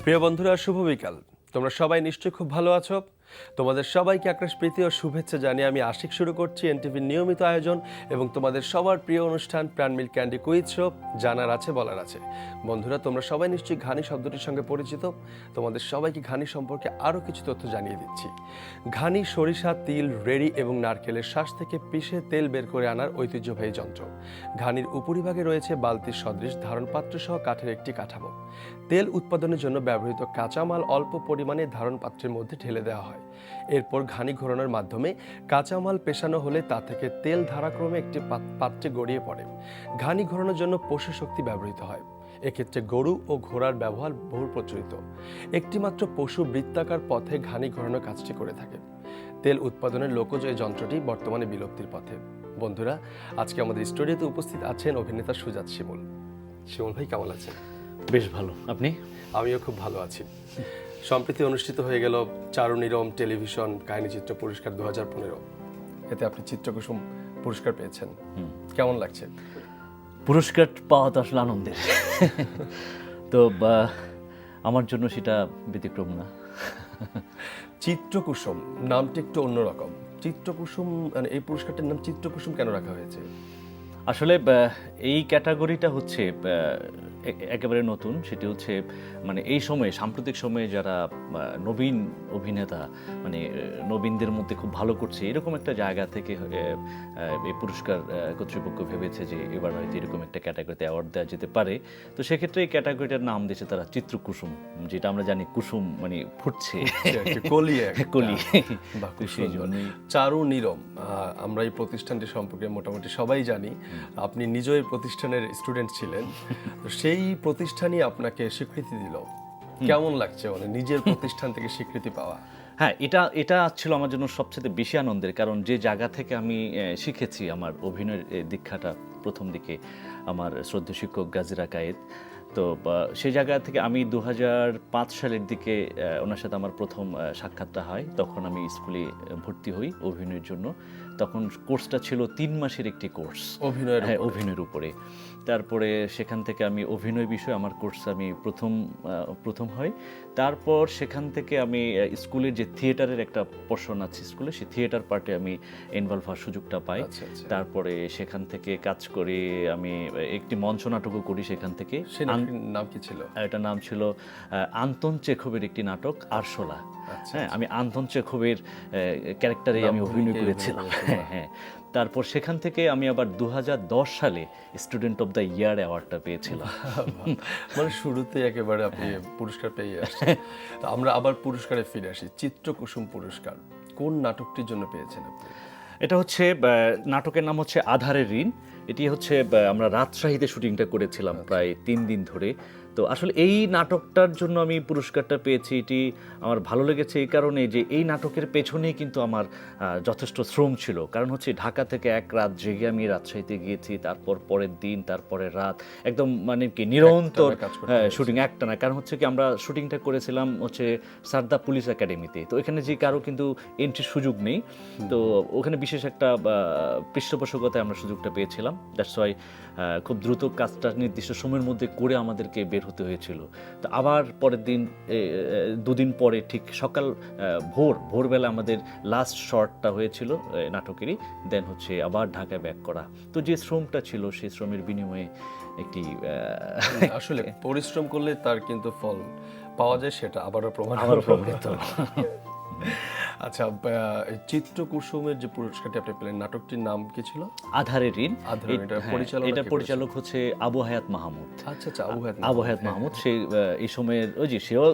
প্রিয় বন্ধুরা, শুভ বিকাল। তোমরা সবাই নিশ্চয়ই খুব ভালো আছো। তোমাদের সবাইকে আকাশ প্রীতি ও শুভেচ্ছা জানিয়ে আমি আশিক শুরু করছি এনটিভির নিয়মিত আয়োজন এবং তোমাদের সবার প্রিয় অনুষ্ঠান প্রাণ মিল্ক ক্যান্ডি কুইজ শো, জানার আছে বলার আছে। বন্ধুরা, তোমরা সবাই নিশ্চয়ই ঘানি শব্দটির সঙ্গে পরিচিত। তোমাদের সবাইকে ঘানি সম্পর্কে আরও কিছু তথ্য জানিয়ে দিচ্ছি। ঘানি সরিষা, তিল, রেড়ি এবং নারকেলের শ্বাস থেকে পিষে তেল বের করে আনার ঐতিহ্যবাহী যন্ত্র। ঘানির উপরিভাগে রয়েছে বালতির সদৃশ ধারণপাত্র সহ কাঠের একটি কাঠামো। তেল উৎপাদনের জন্য ব্যবহৃত কাঁচামাল অল্প পরিমাণে ধারণপাত্রের মধ্যে ঢেলে দেওয়া হয়। এরপর ঘানি ঘোরানোর মাধ্যমে কাঁচামাল পেশানো হলে তা থেকে তেল ধারাক্রমে একটি পাত্রে গড়িয়ে পড়ে। ঘানি ঘোরানোর জন্য পশু শক্তি ব্যবহৃত হয়। এক্ষেত্রে গরু ও ঘোড়ার ব্যবহার বহু প্রচলিত। একটিমাত্র পশু বৃত্তাকার পথে ঘানি ঘোরানোর কাজটি করে থাকে। তেল উৎপাদনের লোকজ এই যন্ত্রটি বর্তমানে বিলুপ্তির পথে। বন্ধুরা, আজকে আমাদের স্টুডিওতে উপস্থিত আছেন অভিনেতা সুজাত শিমুল। শিমুল ভাই, কেমন আছেন? বেশ ভালো। আপনি? আমিও খুব ভালো আছি। সম্প্রতি অনুষ্ঠিত হয়ে গেল চারুনিরম টেলিভিশন কাহিনীচিত্র পুরস্কার 2015। এতে আপনি চিত্রকুসুম পুরস্কার পেয়েছেন। কেমন লাগছে? পুরস্কার পাওয়া তো আসলে আনন্দের। তো আমার জন্য সেটা ব্যতিক্রম না। চিত্রকুসুম নামটা একটু অন্যরকম। চিত্রকুসুম মানে এই পুরস্কারটির নাম চিত্রকুসুম কেন রাখা হয়েছে? আসলে এই ক্যাটাগরিটা হচ্ছে একেবারে নতুন। সেটি হচ্ছে মানে এই সময়ে, সাম্প্রতিক সময়ে যারা নবীন অভিনেতা, মানে নবীনদের মধ্যে খুব ভালো করছে, এরকম একটা জায়গা থেকে এই পুরস্কার কর্তৃপক্ষ ভেবেছে যে এবার হয়তো এরকম একটা ক্যাটাগরিতে অ্যাওয়ার্ড দেওয়া যেতে পারে। তো সেক্ষেত্রে এই ক্যাটাগরিটার নাম দিয়েছে তারা চিত্রকুসুম, যেটা আমরা জানি কুসুম মানে ফুটছে, কলি। বা সেই জন্যই চারুনিরম, আমরা এই প্রতিষ্ঠানটি সম্পর্কে মোটামুটি সবাই জানি। আপনি নিজেও এই প্রতিষ্ঠানের স্টুডেন্ট ছিলেন, তো সেই প্রতিষ্ঠানই আপনাকে স্বীকৃতি দিল। কেমন লাগছে মানে নিজের প্রতিষ্ঠান থেকে স্বীকৃতি পাওয়া? হ্যাঁ, এটা ছিল আমার জন্য সবচেয়ে বেশি আনন্দের, কারণ যে জায়গা থেকে আমি শিখেছি আমার অভিনয়ের দীক্ষাটা প্রথম দিকে আমার শ্রদ্ধেয় শিক্ষক গাজী কায়েদ। তো সেই জায়গা থেকে আমি 2005 সালের দিকে ওনার সাথে আমার প্রথম সাক্ষাৎটা হয়। তখন আমি স্কুলে ভর্তি হই অভিনয়ের জন্য। তখন কোর্সটা ছিল 3 মাসের একটি কোর্স অভিনয়ের উপরে। তারপরে সেখান থেকে আমি অভিনয় বিষয়ে আমার কোর্স আমি প্রথম হয়। তারপর সেখান থেকে আমি স্কুলের যে থিয়েটারের একটা পোর্শন আছে স্কুলে, সেই থিয়েটার পার্টে আমি ইনভলভ হওয়ার সুযোগটা পাই। তারপরে সেখান থেকে কাজ করে আমি একটি মঞ্চ নাটকও করি সেখান থেকে। নাম কি ছিল? এটার নাম ছিল আন্তন চেখোভের একটি নাটক আরশোলা। হ্যাঁ, আমি আন্তন চেখোভের ক্যারেক্টারে আমি অভিনয় করেছিলাম। হ্যাঁ, তারপর সেখান থেকে আমি আবার 2010 সালে স্টুডেন্ট অফ দ্য ইয়ার অ্যাওয়ার্ডটা পেয়েছিলাম। মানে শুরুতে একেবারে আপনি পুরস্কার পেয়ে আসছেন। আমরা আবার পুরস্কারে ফিরে আসি। চিত্রকুসুম পুরস্কার কোন নাটকটির জন্য পেয়েছেন আপনি? এটা হচ্ছে নাটকের নাম হচ্ছে আধারের ঋণ। এটি হচ্ছে আমরা রাজশাহীতে শুটিংটা করেছিলাম প্রায় 3 দিন ধরে। তো আসলে এই নাটকটার জন্য আমি পুরস্কারটা পেয়েছি। এটি আমার ভালো লেগেছে এই কারণে যে এই নাটকের পেছনেই কিন্তু আমার যথেষ্ট শ্রম ছিল। কারণ হচ্ছে ঢাকা থেকে এক রাত জেগে আমি রাজশাহীতে গিয়েছি, তারপর পরের দিন, তারপরের রাত, একদম মানে কি নিরন্তর শুটিং একটানা। কারণ হচ্ছে কি আমরা শুটিংটা করেছিলাম হচ্ছে সারদা পুলিশ একাডেমিতে। তো এখানে যে কারো কিন্তু এন্ট্রির সুযোগ নেই। তো ওখানে বিশেষ একটা পৃষ্ঠপোষকতায় আমরা সুযোগটা পেয়েছিলাম। দ্যাটস ওয়াই খুব দ্রুত কাজটা নির্দিষ্ট সময়ের মধ্যে করে আমাদেরকে বের হতে হয়েছিল। তো আবার পরের দিন 2 দিন পরে ঠিক সকাল ভোরবেলা আমাদের লাস্ট শর্টটা হয়েছিল নাটকেরই। দেন হচ্ছে আবার ঢাকায় ব্যাক করা। তো যে শ্রমটা ছিল সেই শ্রমের বিনিময়ে একটি আসলে পরিশ্রম করলে তার কিন্তু ফল পাওয়া যায়, সেটা আবারও প্রমাণিত। আচ্ছা, চিত্রকুসুমের যে পুরস্কারটি আপনি পেলেন, নাটকটির নাম কি ছিল? আধারের ঋণ। এটা পরিচালক হচ্ছে আবু হায়াত মাহমুদ। আচ্ছা, আবু হায়াত মাহমুদ। সে এই সময়ের সেও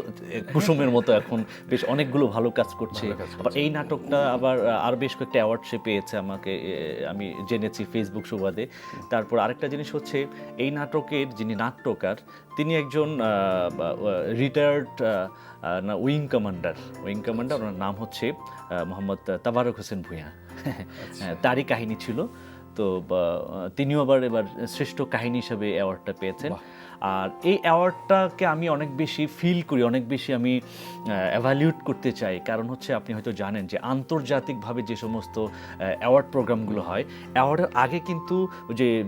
কুসুমের মতো এখন বেশ অনেকগুলো ভালো কাজ করছে। আবার এই নাটকটা আবার আর বেশ কয়েকটা অ্যাওয়ার্ড সে পেয়েছে, আমি জেনেছি ফেসবুক সুবাদে। তারপর আরেকটা জিনিস হচ্ছে এই নাটকের যিনি নাট্যকার তিনি একজন রিটায়ার্ড উইং কমান্ডার। ওনার নাম হচ্ছে মোহাম্মদ তাবারক হোসেন ভূঁইয়া। তারই কাহিনী ছিল। তো তিনিও আবার এবার শ্রেষ্ঠ কাহিনী হিসেবে অ্যাওয়ার্ডটা পেয়েছেন। আর এই অ্যাওয়ার্ডটাকে আমি অনেক বেশি ফিল করি, অনেক বেশি আমি এভালিউট করতে চাই, কারণ হচ্ছে আপনি হয়তো জানেন যে আন্তর্জাতিকভাবে যে সমস্ত অ্যাওয়ার্ড প্রোগ্রামগুলো হয়, অ্যাওয়ার্ডের আগে কিন্তু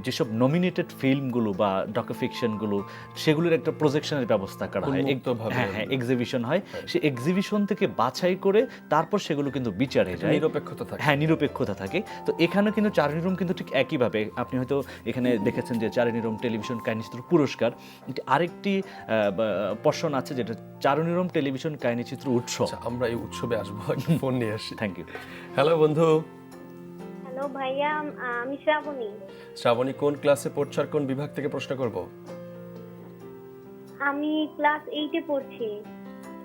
যেসব নমিনেটেড ফিল্মগুলো বা ডকুফিকশনগুলো সেগুলোর একটা প্রজেকশনের ব্যবস্থা করা হয়, হ্যাঁ হ্যাঁ এক্সিবিশন হয়, সেই এক্সিবিশন থেকে বাছাই করে তারপর সেগুলো কিন্তু বিচারে যায়, নিরপেক্ষতা থাকে। হ্যাঁ নিরপেক্ষতা থাকে। তো এখানে কিন্তু চারুণী রুম কিন্তু ঠিক একইভাবে, আপনি হয়তো এখানে দেখেছেন যে চারুণী রুম টেলিভিশন কাহিনীচিত্র পুরস্কার, আরেকটি পর্ষণ আছে যেটা চারুণী রুম টেলিভিশন কাহিনীচিত্র উৎসব। আমরা এই উৎসবে আসবো, ফোন নিয়ে আসি। Thank you. হ্যালো বন্ধু। হ্যালো ভাইয়া, আমি শ্রাবণী। শ্রাবণী কোন ক্লাসে পড়ছো আর কোন বিভাগ থেকে প্রশ্ন করব? আমি ক্লাস 8-এ পড়ছি।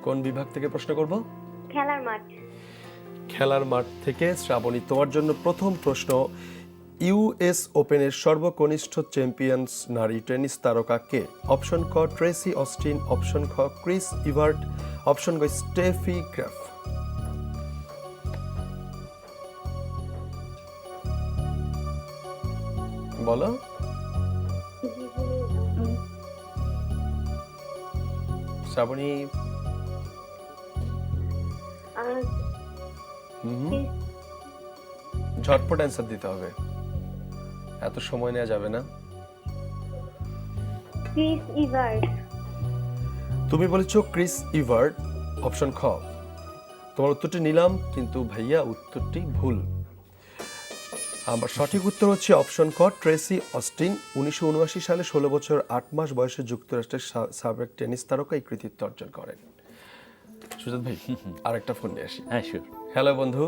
কোন বিভাগ থেকে প্রশ্ন করব? খেলার মাঠ। খেলার মাঠ থেকে। শ্রাবণী, তোমার জন্য প্রথম প্রশ্ন, ইউএস ওপেনের সর্বকনিষ্ঠ চ্যাম্পিয়ন্স নারী টেনিস তারকা কে? অপশন ক ট্রেসি অস্টিন, অপশন খ ক্রিস ইভার্ট, অপশন গ স্টেফি গ্রাফ। বলো। শ্রাবণী, ঝটপট অ্যান্সার দিতে হবে, এত সময় নেওয়া যাবে না। ক্রিস ইভার্ট। তুমি বলেছো ক্রিস ইভার্ট, অপশন খ। তোমার উত্তরটি নিলাম, কিন্তু ভাইয়া উত্তরটি ভুল। আমার সঠিক উত্তর হচ্ছে অপশন ক ট্রেসি অস্টিন। 1979 সালে 16 বছর 8 মাস বয়সে যুক্তরাষ্ট্রের সাবেক টেনিস তারকা এই কৃতিত্ব অর্জন করেন। সুজাত ভাই, আরেকটা ফোন নিয়ে আসি। হ্যাঁ শিওর। হ্যালো বন্ধু।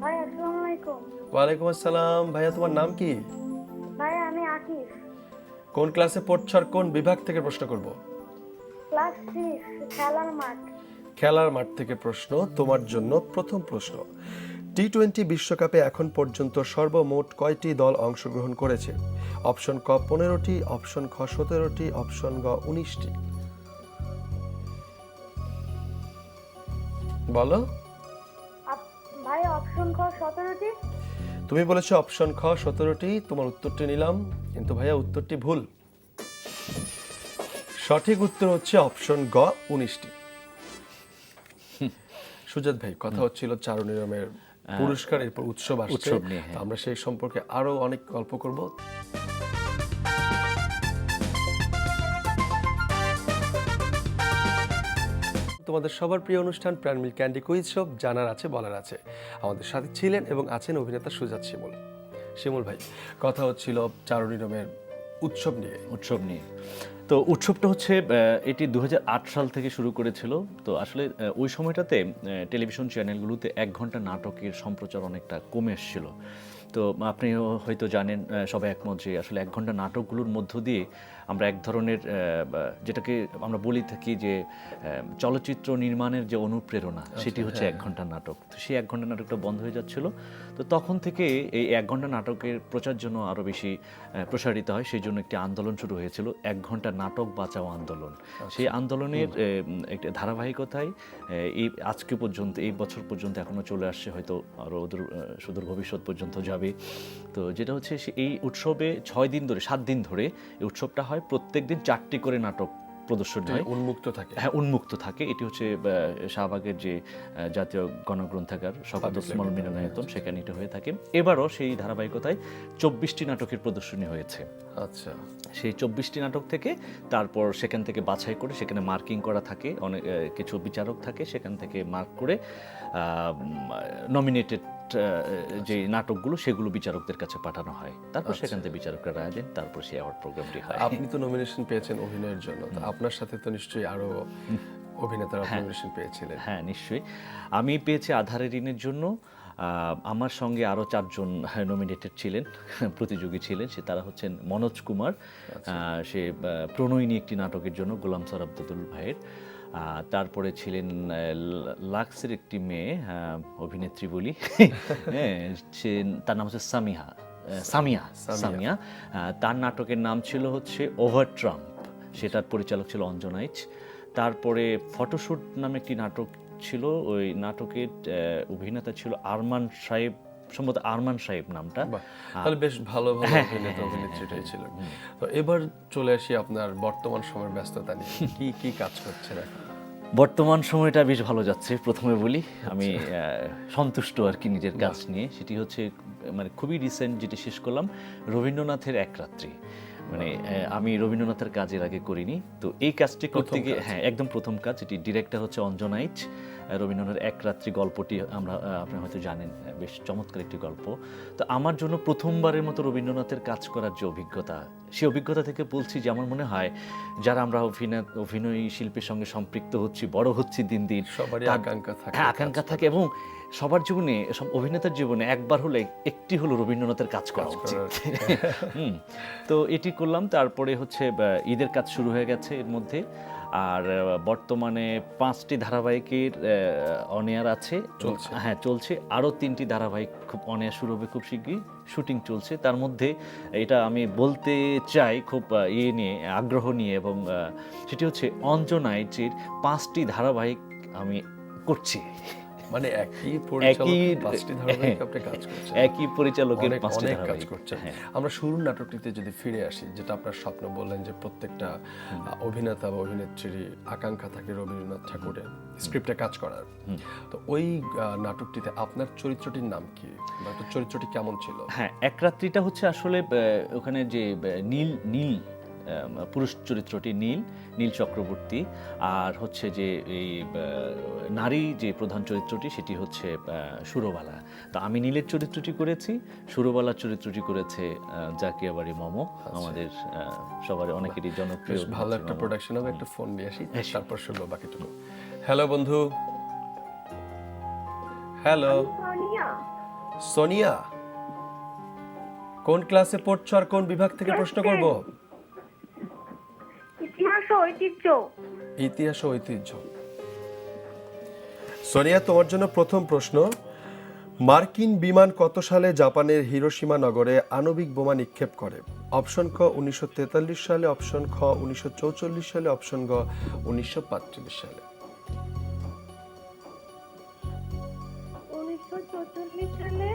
ভাই আসসালামু আলাইকুম। ওয়ালাইকুম আসসালাম। ভাইয়া তোমার নাম কি? ভাই আমি আকিফ। কোন ক্লাসে পড়ছো আর কোন বিভাগ থেকে প্রশ্ন করব? ক্লাস 6, খেলার মাঠ। খেলার মাঠ থেকে প্রশ্ন। তোমার জন্য প্রথম প্রশ্ন, টি-20 বিশ্বকাপে এখন পর্যন্ত সর্বমোট কয়টি দল অংশগ্রহণ করেছে? অপশন ক 15টি, অপশন খ 17টি, অপশন গ 19টি। বলো। ভাই অপশন খ 17টি। তুমি বলেছো অপশন খ 17টি, তোমার উত্তরটি নিলাম, কিন্তু ভাইয়া উত্তরটি ভুল। সঠিক উত্তর হচ্ছে অপশন গ 19টি। সুজাত ভাই, কথা হচ্ছিল চারুণী রমের পুরস্কার, এরপর উৎসব আসছে, উৎসব নিয়ে, হ্যাঁ। তো আমরা সেই সম্পর্কে আরো অনেক গল্প করব। তোমাদের সবার প্রিয় অনুষ্ঠান প্রাণ মিল ক্যান্ডি কুইজ শো, জানার আছে বলার আছে। আমাদের সাথে ছিলেন এবং আছেন অভিনেতা সুজাত শিমুল। শিমুল ভাই, কথা হচ্ছিল চারুণী রমের উৎসব নিয়ে। উৎসব নিয়ে, তো উৎসবটা হচ্ছে এটি 2008 সাল থেকে শুরু করেছিল। তো আসলে ওই সময়টাতে টেলিভিশন চ্যানেলগুলোতে 1 ঘন্টা নাটকের সম্প্রচার অনেকটা কমে এসেছিল। তো আপনিও হয়তো জানেন, সবাই একমত যে আসলে 1 ঘন্টা নাটকগুলোর মধ্য দিয়ে আমরা এক ধরনের যেটাকে আমরা বলি থাকি যে চলচ্চিত্র নির্মাণের যে অনুপ্রেরণা, সেটি হচ্ছে 1 ঘন্টা নাটক। তো সেই 1 ঘন্টা নাটকটা বন্ধ হয়ে যাচ্ছিল। তো তখন থেকে এই 1 ঘন্টা নাটকের প্রচার জন্য আরও বেশি প্রসারিত হয়, সেই জন্য একটি আন্দোলন শুরু হয়েছিল, 1 ঘন্টা নাটক বাঁচাও আন্দোলন। সেই আন্দোলনের একটি ধারাবাহিকতায় এই আজকে পর্যন্ত, এই বছর পর্যন্ত এখনও চলে আসছে, হয়তো আরও সুদূর ভবিষ্যৎ পর্যন্ত যাবে। তো যেটা হচ্ছে এই উৎসবে 6 দিন ধরে, 7 দিন ধরে এই উৎসবটা হয়। প্রত্যেকদিন 4টি করে নাটক প্রদর্শন হয়, উন্মুক্ত থাকে। হ্যাঁ উন্মুক্ত থাকে। এটি হচ্ছে শাহবাগের যে জাতীয় গণগ্রন্থাগার শওকত-ওসমান মিলনায়তন, সেখানে এটা হয়ে থাকে। এবারও সেই ধারাবাহিকতায় 24টি নাটকের প্রদর্শনী হয়েছে। আচ্ছা, সেই 24টি নাটক থেকে তারপর সেখান থেকে বাছাই করে, সেখানে মার্কিং করা থাকে, অনেক কিছু বিচারক থাকে, সেখান থেকে মার্ক করে নমিনেটেড যে নাটকগুলো সেগুলো বিচারকদের কাছে পাঠানো হয়। তারপর সেখান থেকে বিচারকরা রায় দেন, তারপর সেই অ্যাওয়ার্ড প্রোগ্রামটি হয়। আপনি তো নমিনেশন পেয়েছেন অভিনয়ের জন্য, তো আপনার সাথে তো নিশ্চয়ই আরো অভিনেতারা নমিনেশন পেয়েছিলেন। হ্যাঁ নিশ্চয়ই, আমি পেয়েছি আধারের ঋণের জন্য। আমার সঙ্গে আরও 4 জন নমিনেটেড ছিলেন, প্রতিযোগী ছিলেন। তারা হচ্ছেন মনোজ কুমার, সে প্রণয়িনী একটি নাটকের জন্য গোলাম স্যার আব্দুল ভাইয়ের। তারপরে ছিলেন লাক্সের একটি মেয়ে, অভিনেত্রী বলি, হ্যাঁ, সে তার নাম হচ্ছে সামিয়া। তার নাটকের নাম ছিল হচ্ছে ওভার ট্রাম্প, সেটার পরিচালক ছিল অঞ্জনাইচ। তারপরে ফটোশুট নামে একটি নাটক ছিল, ওই নাটকের অভিনেতা ছিল আরমান সাহেব সম্ভবত আরমান সাহেব নামটা। বাহ, তাহলে বেশ ভালো ভালো হ্যাঁ, অভিনেতা অভিনেত্রীটাই ছিলেন। তো এবার চলে আসি আপনার বর্তমান সময়ের ব্যস্ততা নিয়ে, কি কি কাজ করছেন এখন? বর্তমান সময়টা বেশ ভালো যাচ্ছে। প্রথমে বলি আমি সন্তুষ্ট আর কি নিজের কাজ নিয়ে। সেটি হচ্ছে মানে খুবই রিসেন্ট যেটি শেষ করলাম, রবীন্দ্রনাথের এক রাত্রি। মানে আমি রবীন্দ্রনাথের কাজের আগে করিনি, তো এই কাজটি করতে গিয়ে হ্যাঁ একদম প্রথম কাজ। এটি ডিরেক্টর হচ্ছে অঞ্জনাইচ। রবীন্দ্রনাথের এক রাত্রি গল্পটি আমরা আপনি হয়তো জানেন, বেশ চমৎকার একটি গল্প। তো আমার জন্য প্রথমবারের মতো রবীন্দ্রনাথের কাজ করার যে অভিজ্ঞতা, সেই অভিজ্ঞতা থেকে বলছি যে আমার মনে হয় যারা আমরা অভিনয় শিল্পের সঙ্গে সম্পৃক্ত হচ্ছি, বড় হচ্ছি দিন দিন, সবারই আকাঙ্ক্ষা থাকে। হ্যাঁ আকাঙ্ক্ষা থাকে, এবং সবার জীবনে, সব অভিনেতার জীবনে একবার হলে একটি হলো রবীন্দ্রনাথের কাজ করা উচিত। তো এটি করলাম। তারপরে হচ্ছে ঈদের কাজ শুরু হয়ে গেছে এর মধ্যে। আর বর্তমানে 5টি ধারাবাহিকের অন-এয়ার আছে, চলছে। হ্যাঁ চলছে। আরও 3টি ধারাবাহিক খুব অন-এয়ার শুরু হবে খুব শীঘ্রই, শুটিং চলছে। তার মধ্যে এটা আমি বলতে চাই খুব ইয়ে নিয়ে, আগ্রহ নিয়ে, এবং সেটি হচ্ছে অঞ্জনাইচের 5টি ধারাবাহিক আমি করছি। মানে একই পরিচালকের 5টি ধারাবাহিক আপনি কাজ করছেন। একই পরিচালকের অনেক 5টি অনেক কাজ ধারাবাহিক করছেন। হ্যাঁ। আমরা শুরুর নাটকটিতে যদি ফিরে আসি, যেটা আপনার স্বপ্ন বললেন যে প্রত্যেকটা অভিনেতা বা অভিনেত্রীর আকাঙ্ক্ষা থাকে রবীন্দ্রনাথ ঠাকুরের স্ক্রিপ্টে কাজ করার। তো ওই নাটকটিতে আপনার চরিত্রটির নাম কি, বা আপনার চরিত্রটি কেমন ছিল? হ্যাঁ, এক রাত্রিটা হচ্ছে আসলে ওখানে যে নীল নীল পুরুষ চরিত্রটি নীল চক্রবর্তী, আর হচ্ছে যে এই নারী যে প্রধান চরিত্রটি সেটি হচ্ছে সুরবালা। তো আমি নীলের চরিত্রটি করেছি, সুরবালার চরিত্রটি করেছে জাকিয়া বাড়ি মমো, আমাদের সবার অনেকেরই জনপ্রিয়। বেশ ভালো একটা প্রোডাকশন হবে। একটা ফোন নিয়ে আসি, তারপর শুনবো বাকিটুকু। হ্যালো বন্ধু। হ্যালো সোনিয়া, কোন ক্লাসে পড়ছো আর কোন বিভাগ থেকে প্রশ্ন করব? ইতিহাস ও ঐতিহ্য। ইতিহাস ও ঐতিহ্য। সোনিয়া, তোমার জন্য প্রথম প্রশ্ন, মার্কিন বিমান কত সালে জাপানের হিরোশিমা নগরে আণবিক বোমা নিক্ষেপ করে? অপশন ক 1943 সালে, অপশন খ 1944 সালে, অপশন গ 1945 সালে। 1944 সালে।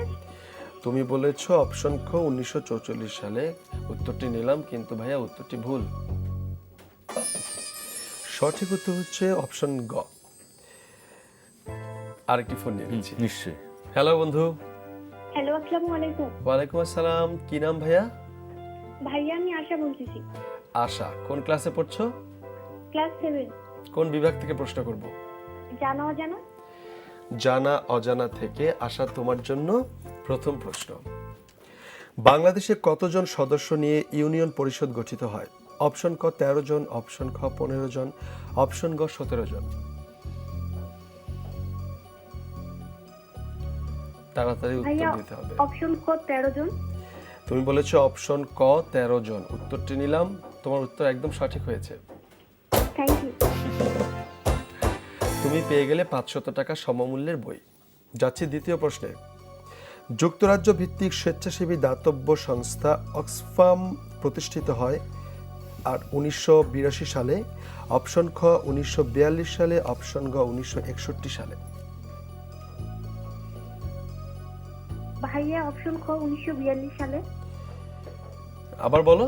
তুমি বলেছো অপশন খ 1944 সালে। উত্তরটি নিলাম, কিন্তু ভাইয়া উত্তরটি ভুল। সঠিক উত্তর হচ্ছে অপশন গ। আরেকটি ফোন নিয়ে নিচ্ছি। নিশ্চয়ই। হ্যালো বন্ধু। হ্যালো, আসসালামু আলাইকুম। ওয়ালাইকুম আসসালাম। কি নাম ভাইয়া? ভাইয়া আমি আশা বলতেছি। আশা, কোন ক্লাসে পড়ছো? ক্লাস 7। কোন বিভাগ থেকে প্রশ্ন করব? জানা অজানা। জানা অজানা থেকে। আশা, তোমার জন্য প্রথম প্রশ্ন, বাংলাদেশে কতজন সদস্য নিয়ে ইউনিয়ন পরিষদ গঠিত হয়? অপশন ক 13 জন, অপশন খ 15 জন, অপশন গ 17 জন। তাড়াতাড়ি উত্তর ভাইয়া দিতে হবে। অপশন ক 13 জন। তুমি বলেছো অপশন ক 13 জন। উত্তরটি নিলাম, তোমার উত্তর একদম সঠিক হয়েছে। Thank you. তুমি পেয়ে গেলে 500 টাকা সমমূল্যের বই। যাচ্ছি দ্বিতীয় প্রশ্নে। যুক্তরাজ্য ভিত্তিক স্বেচ্ছাসেবী দাতব্য সংস্থা অক্সফাম প্রতিষ্ঠিত হয় আর 1982 সালে। অপশন খ 1942 সালে, অপশন গ 1961 সালে। ভাইয়া অপশন খ 1942 সালে। আবার বলো।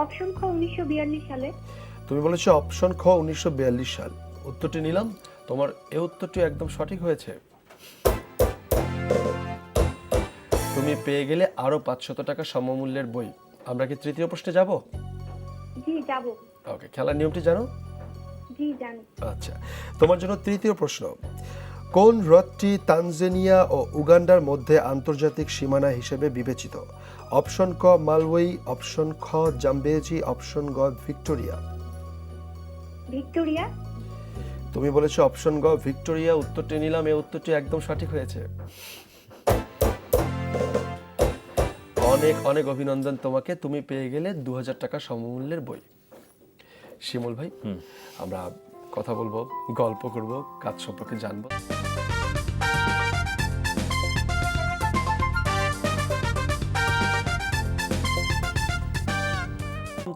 অপশন খ 1942 সালে। তুমি বলেছো অপশন খ 1942 সাল। উত্তরটি নিলাম, তোমার এই উত্তরটি একদম সঠিক হয়েছে। তুমি পেয়ে গেলে আরো 500 টাকা সমমূল্যের বই। আমরা কি তৃতীয় প্রশ্নে যাব? জি যাব। ওকে, খেলার নিয়মটি জানো? জি জানি। আচ্ছা, তোমার জন্য তৃতীয় প্রশ্ন, কোন হ্রদটি তানজানিয়া ও উগান্ডার মধ্যে আন্তর্জাতিক সীমানা হিসেবে বিবেচিত? অপশন ক মালওয়ি, অপশন খ জাম্বেজি, অপশন গ ভিক্টোরিয়া। ভিক্টোরিয়া। তুমি বলেছো অপশন গ ভিক্টোরিয়া। উত্তরটি নিলাম, এই উত্তরটি একদম সঠিক হয়েছে। অনেক অনেক অভিনন্দন তোমাকে। তুমি পেয়ে গেলে 2000 টাকা সমমূল্যের বই। শিমুল ভাই, আমরা কথা বলবো, গল্প করব, কাজ সম্পর্কে জানবো।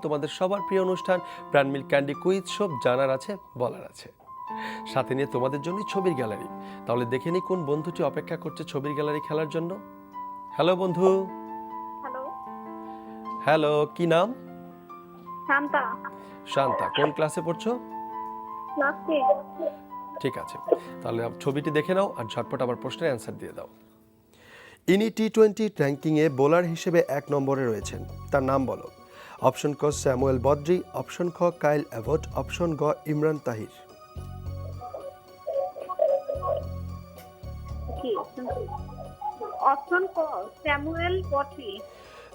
তোমাদের সবার প্রিয় অনুষ্ঠান প্রাণমিল ক্যান্ডি কুইজ শো। জানার আছে, বলার আছে। সাথে নিয়ে তোমাদের জন্যই ছবির গ্যালারি। তাহলে দেখে নি কোন বন্ধুটি অপেক্ষা করছে ছবির গ্যালারি খেলার জন্য। হ্যালো বন্ধু। হ্যালো, হ্যালো, কি নাম? শান্তা। শান্তা, কোন ক্লাসে পড়ছো? ক্লাস 10। ঠিক আছে, তাহলে ছবিটি দেখে নাও আর ঝটপট আবার প্রশ্নের অ্যান্সার দিয়ে দাও। ইনি টি-20 র্যাঙ্কিংয়ে বোলার হিসেবে 1 নম্বরে রয়েছেন, তার নাম বলো। অপশন ক স্যামুয়েল বদ্রি, অপশন খ কাইল অ্যাভট, অপশন গ ইমরান তাহির। কি? অপশন ক স্যামুয়েল বট্রি।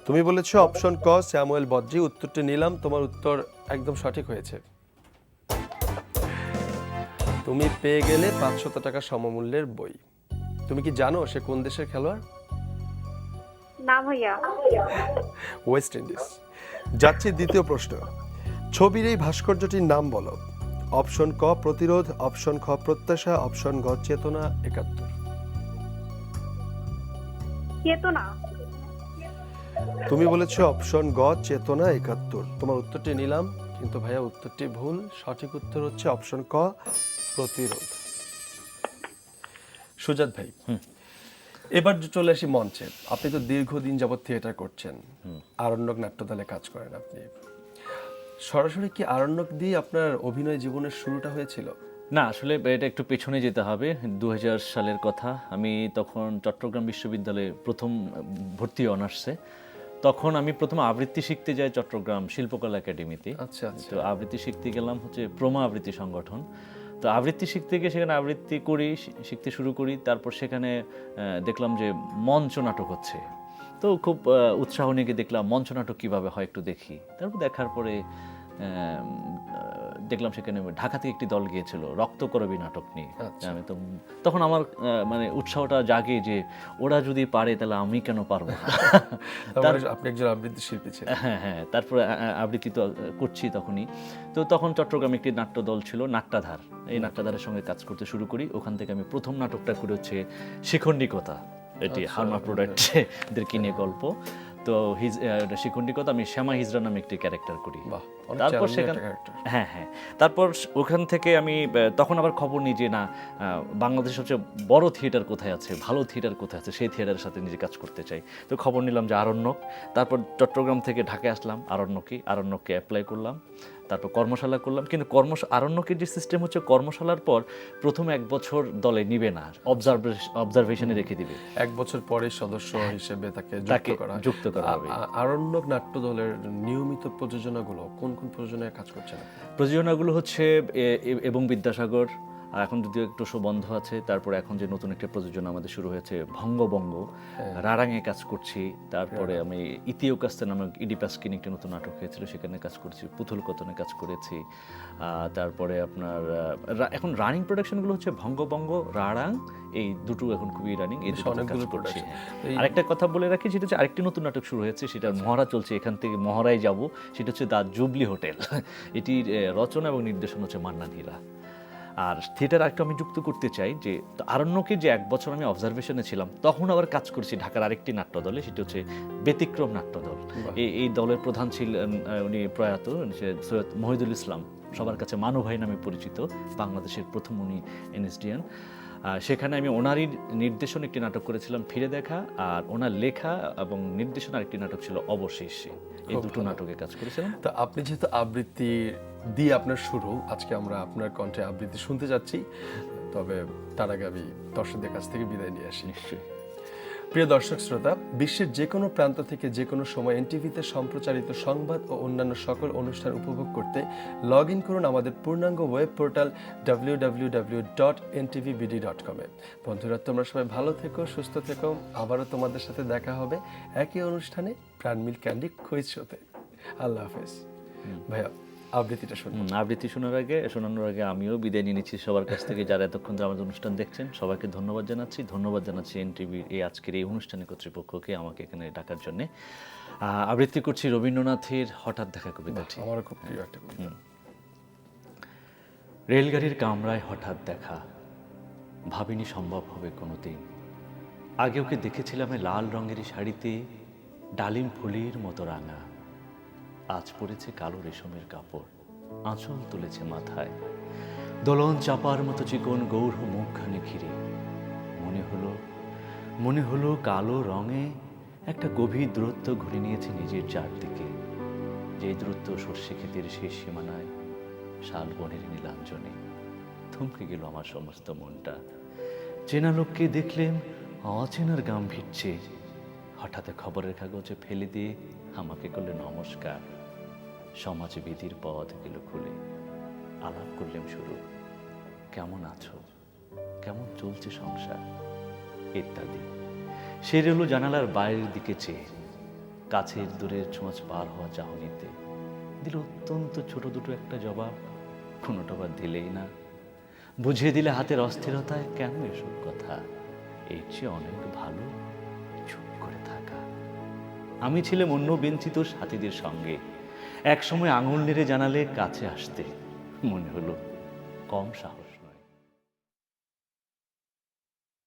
তুমি বলেছো অপশন ক স্যামুয়েল বদ্রি, উত্তরটি নিলাম, তোমার উত্তর একদম সঠিক হয়েছে। তুমি পেয়ে গেলে 500 টাকা সমমূল্যের বই। তুমি কি জানো সে কোন দেশের খেলোয়াড়? না ভাইয়া। West Indies. যাচ্ছি দ্বিতীয় প্রশ্ন। ছবির এই ভাস্কর্যটির নাম বলো। অপশন ক প্রতিরোধ, অপশন খ প্রত্যাশা, অপশন গ চেতনা 71। চেতনা। তুমি বলেছো অপশন গ চেতনা 71, তোমার উত্তরটি নিলাম, কিন্তু ভাইয়া উত্তরটি ভুল। সঠিক উত্তর হচ্ছে অপশন ক প্রতিরোধ। সুজাত ভাই, এবার চলে আসি মঞ্চে। আপনি তো দীর্ঘদিন যাবত থিয়েটার করছেন, আরণ্যক নাট্যদলে কাজ করেন আপনি। সরাসরি কি আরণ্যক দিয়ে আপনার অভিনয় জীবনের শুরুটা হয়েছিল? না, আসলে এটা একটু পেছনে যেতে হবে। 2000 সালের কথা। আমি তখন চট্টগ্রাম বিশ্ববিদ্যালয়ে প্রথম ভর্তি অনার্সে। তখন আমি প্রথম আবৃত্তি শিখতে যাই চট্টগ্রাম শিল্পকলা একাডেমিতে। আচ্ছা আচ্ছা। তো আবৃত্তি শিখতে গেলাম হচ্ছে প্রমা আবৃত্তি সংগঠন। তো আবৃত্তি শিখতে গিয়ে সেখানে আবৃত্তি করি, শিখতে শুরু করি। তারপর সেখানে দেখলাম যে মঞ্চ নাটক হচ্ছে। তো খুব উৎসাহ নিয়ে গিয়ে দেখলাম মঞ্চ নাটক কীভাবে হয় একটু দেখি। তারপর দেখার পরে দেখলাম সেখানে ঢাকা থেকে একটি দল গিয়েছিল রক্তকরবী নাটক নিয়ে। আমি তো তখন আমার মানে উৎসাহটা জাগে যে ওরা যদি পারে তাহলে আমি কেন পারবো না। আপনি একজন আবৃত্তি শিল্পী ছিলেন। হ্যাঁ হ্যাঁ, তারপরে আবৃত্তি তো করছি তখনই। তো তখন চট্টগ্রামে একটি নাট্য দল ছিল নাট্যাধার। এই নাট্যাধারের সঙ্গে কাজ করতে শুরু করি। ওখান থেকে আমি প্রথম নাটকটা করে হচ্ছে শিখণ্ডিকতা, এটি হারমা প্রোডাক্টদেরকে নিয়ে গল্প। তো শিখণ্ডিকতা আমি শ্যামা হিজরা নামে একটি ক্যারেক্টার করি। তারপর সেখানে হ্যাঁ হ্যাঁ, তারপর ওখান থেকে আমি তখন আবার খবর নিই যে না, বাংলাদেশের সবচেয়ে বড় থিয়েটার কোথায় আছে, ভালো থিয়েটার কোথায় আছে, সেই থিয়েটারের সাথে নিজে কাজ করতে চাই। তো খবর নিলাম যে আরণ্যক। তারপর চট্টগ্রাম থেকে ঢাকায় আসলাম, আরণ্যককে অ্যাপ্লাই করলাম। তারপর কর্মশালা করলাম, কিন্তু আরণ্যকের যে সিস্টেম হচ্ছে কর্মশালার পর প্রথম 1 বছর দলে নিবে না, অবজারভেশনে রেখে দিবে। 1 বছর পরে সদস্য হিসেবে তাকে যুক্ত করা হবে। আরণ্যক নাট্য দলের নিয়মিত প্রযোজনাগুলো কোন কোন প্রযোজনায় কাজ করছেন? প্রযোজনাগুলো হচ্ছে এবং বিদ্যাসাগর, আর এখন যদিও একটু শো বন্ধ আছে। তারপরে এখন যে নতুন একটা প্রযোজনা আমাদের শুরু হয়েছে ভঙ্গবঙ্গ, রারাঙে কাজ করছি। তারপরে আমি ইতিওকাস্তে নামক ইডিপাসকিন একটি নতুন নাটক হয়েছিল, সেখানে কাজ করছি। পুতুল কতনে কাজ করেছি। তারপরে আপনার এখন রানিং প্রোডাকশনগুলো হচ্ছে ভঙ্গবঙ্গ, রারাং, এই দুটো এখন খুবই রানিং, এই দুটো কাজ করছি। আরেকটা কথা বলে রাখি, সেটা হচ্ছে আরেকটি নতুন নাটক শুরু হয়েছে, সেটা মহড়া চলছে, এখান থেকে মহড়ায় যাব। সেটা হচ্ছে দ্য জুবলি হোটেল। এটির রচনা এবং নির্দেশন হচ্ছে মান্নান হীরা। আর থিয়েটার আরেকটু আমি যুক্ত করতে চাই যে আরণ্যকে যে 1 বছর আমি অবজারভেশনে ছিলাম, তখন আবার কাজ করছি ঢাকার আরেকটি নাট্যদলে, সেটি হচ্ছে ব্যতিক্রম নাট্যদল। এই দলের প্রধান ছিলেন উনি প্রয়াত সৈয়দ মহিদুল ইসলাম, সবার কাছে মানু ভাই নামে পরিচিত, বাংলাদেশের প্রথম উনি এনএসডিএন। সেখানে আমি ওনারই নির্দেশন একটি নাটক করেছিলাম ফিরে দেখা, আর ওনার লেখা এবং নির্দেশন আরেকটি নাটক ছিল অবশেষে। এই দুটো নাটকে কাজ করেছিলাম। তো আপনি যেহেতু আবৃত্তি দিয়ে আপনার শুরু, আজকে আমরা আপনার কণ্ঠে আবৃত্তি শুনতে যাচ্ছি, তবে তার আগে আমি দর্শকদের কাছ থেকে বিদায় নিয়ে আসি। নিশ্চয়ই। প্রিয় দর্শক শ্রোতা, বিশ্বের যে কোনো প্রান্ত থেকে যে কোনো সময় এনটিভিতে সম্প্রচারিত সংবাদ ও অন্যান্য সকল অনুষ্ঠান উপভোগ করতে লগ ইন করুন আমাদের পূর্ণাঙ্গ ওয়েব পোর্টাল www.ntvbd.com এ। বন্ধুরা, তোমরা সবাই ভালো থেকো, সুস্থ থেকো। আবারও তোমাদের সাথে দেখা হবে একই অনুষ্ঠানে, প্রাণ মিল্ক ক্যান্ডি কুইজ শোতে। আল্লাহ হাফেজ। ভাইয়া, আবৃত্তিটা শুনুন। আবৃত্তি শোনানোর আগে আমিও বিদায় নিয়ে নিচ্ছি সবার কাছ থেকে। যারা এতক্ষণ ধরে আমাদের অনুষ্ঠান দেখছেন, সবাইকে ধন্যবাদ জানাচ্ছি এনটিভির এই আজকের এই অনুষ্ঠানের কর্তৃপক্ষকে আমাকে এখানে ডাকার জন্য। আবৃত্তি করছি রবীন্দ্রনাথের হঠাৎ দেখা কবিতাটি। আমারও খুব প্রিয় একটা কবিতা। রেলগাড়ির কামরায় হঠাৎ দেখা, ভাবিনি সম্ভব হবে কোনোদিন। আগে ওকে দেখেছিলাম লাল রঙের শাড়িতে, ডালিম ফুলের মতো রাঙা। আজ পড়েছে কালো রেশমের কাপড়, আঁচল তুলেছে মাথায়। দোলন চাপার মতো চিকন গৌর মুখখানে ঘিরে। মনে হলো কালো রঙে একটা গভীর দূরত্ব ঘুরে নিয়েছে নিজের চারদিকে, যে দূরত্ব সর্ষে ক্ষেতের শেষ সীমানায় শালবনের নীলাঞ্জনে। থমকে গেল আমার সমস্ত মনটা। চেনা লোককে দেখলেন অচেনার গাম ভিড়ছে। হঠাৎ খবরের কাগজে ফেলে দিয়ে আমাকে করলে নমস্কার। সমাজবিধির পথ গেল খুলে। আলাপ করলাম শুরু, কেমন আছো, কেমন চলছে সংসার ইত্যাদি। সে রইল জানালার বাইরের দিকে চেয়ে, কাছের দূরের ছোঁয়াচ পার হওয়া চাহনিতে। দিল অত্যন্ত ছোট দুটো একটা জবাব, কোনোটা বা দিলেই না। বুঝিয়ে দিলে হাতের অস্থিরতায়, কেন এসব কথা, এর চেয়ে অনেক ভালো চুপ করে থাকা। আমি ছিলাম অন্য বেঞ্চিত সাথীদের সঙ্গে। এক সময় আঙুল নেড়ে জানালে কাছে আসতে, মনে হলো কম সাহস।